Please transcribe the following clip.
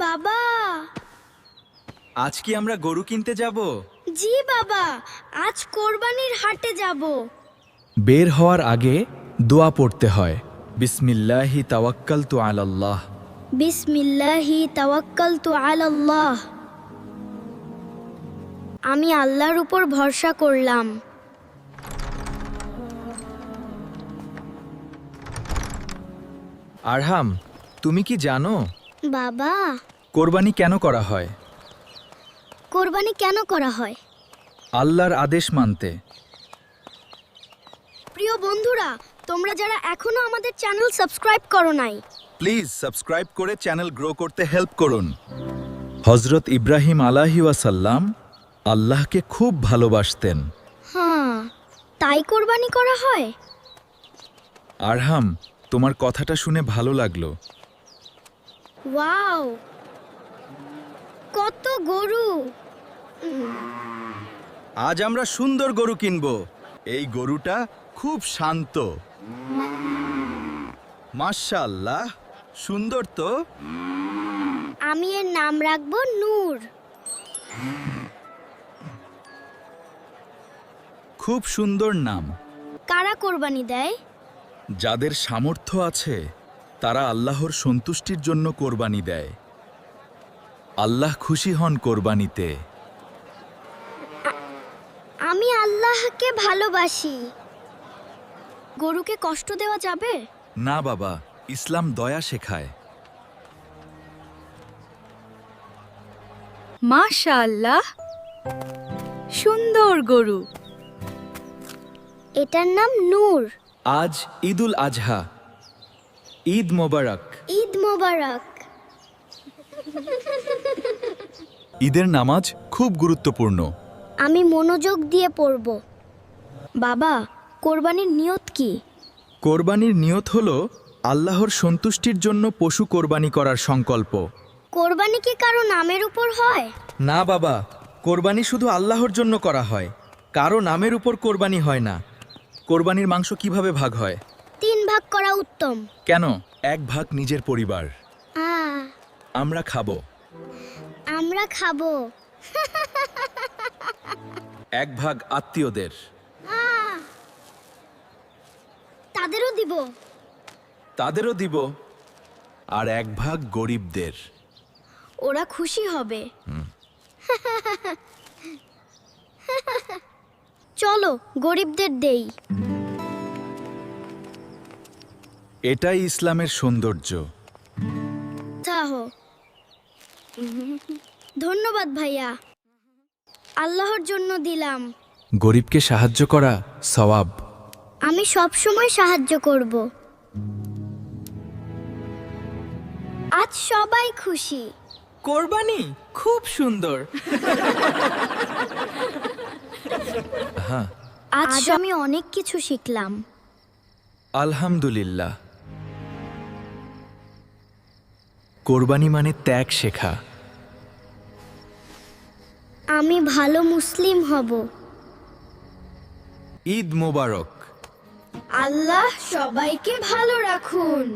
বাবা, আজ কি আমরা গরু কিনতে যাব? জি বাবা, আজ কোরবানির হাটে যাব। বের হওয়ার আগে দোয়া পড়তে হয়। বিসমিল্লাহি তাওয়াক্কালতু আলাল্লাহ। বিসমিল্লাহি তাওয়াক্কালতু আলাল্লাহ। আমি আল্লাহর উপর ভরসা করলাম। আরহাম, তুমি কি জানো বাবা, কোরবানি কেন করা হয়? কোরবানি কেন করা হয়? আল্লাহর আদেশ মানতে। প্রিয় বন্ধুরা, তোমরা যারা এখনো আমাদের চ্যানেল সাবস্ক্রাইব করো নাই, প্লিজ সাবস্ক্রাইব করে চ্যানেল গ্রো করতে হেল্প করুন। হযরত ইব্রাহিম আলাইহি ওয়াসাল্লাম আল্লাহকে খুব ভালোবাসতেন। হ্যাঁ, তাই কোরবানি করা হয়। আরহাম, তোমার কথাটা শুনে ভালো লাগলো। ওয়াও, কত গরু! আজ আমরা সুন্দর গরু কিনব। এই গরুটা খুব শান্ত। মাশাআল্লাহ, সুন্দর তো। আমি এর নাম রাখবো নূর। খুব সুন্দর নাম। কারা কোরবানি দেয়? যাদের সামর্থ্য আছে তারা আল্লাহর সন্তুষ্টির জন্য কোরবানি দেয়। আল্লাহ খুশি হন কোরবানিতে। আমি আল্লাহকে ভালোবাসি। গরুকে কষ্ট দেওয়া যাবে? না বাবা, ইসলাম দয়া শেখায়। মাশাআল্লাহ, সুন্দর গরু। এটার নাম নূর। আজ ঈদুল আজহা। ঈদ মোবারক। ঈদ মোবারক। ঈদের নামাজ খুব গুরুত্বপূর্ণ। আমি মনোযোগ দিয়ে পড়ব। বাবা, কোরবানির নিয়ত কি? কোরবানির নিয়ত হলো আল্লাহর সন্তুষ্টির জন্য পশু কোরবানি করার সংকল্প। কোরবানি কি কারো নামের উপর হয়? না বাবা, কোরবানি শুধু আল্লাহর জন্য করা হয়। কারো নামের উপর কোরবানি হয় না। কোরবানির মাংস কিভাবে ভাগ হয়? 3 ভাগ করা উত্তম। কেন? 1 ভাগ নিজের পরিবার। আমরা খাবো। আমরা খাবো। 1 ভাগ আত্মীয়দের। তাদেরও দিব। তাদেরও দিব। আর 1 ভাগ গরিবদের। ওরা খুশি হবে। চলো গরিবদের দেই। এটাই ইসলামের সৌন্দর্য। চাহো। ধন্যবাদ ভাইয়া, আল্লাহর জন্য দিলাম। গরিবকে সাহায্য করা সওয়াব। আমি সব সময় সাহায্য করব। আজ সবাই খুশি। কোরবানি খুব সুন্দর। আজ আমি অনেক কিছু শিখলাম। আলহামদুলিল্লাহ। কোরবানি মানে ত্যাগ শেখা। আমি ভালো মুসলিম হব। ঈদ মোবারক। আল্লাহ সবাইকে ভালো রাখুন।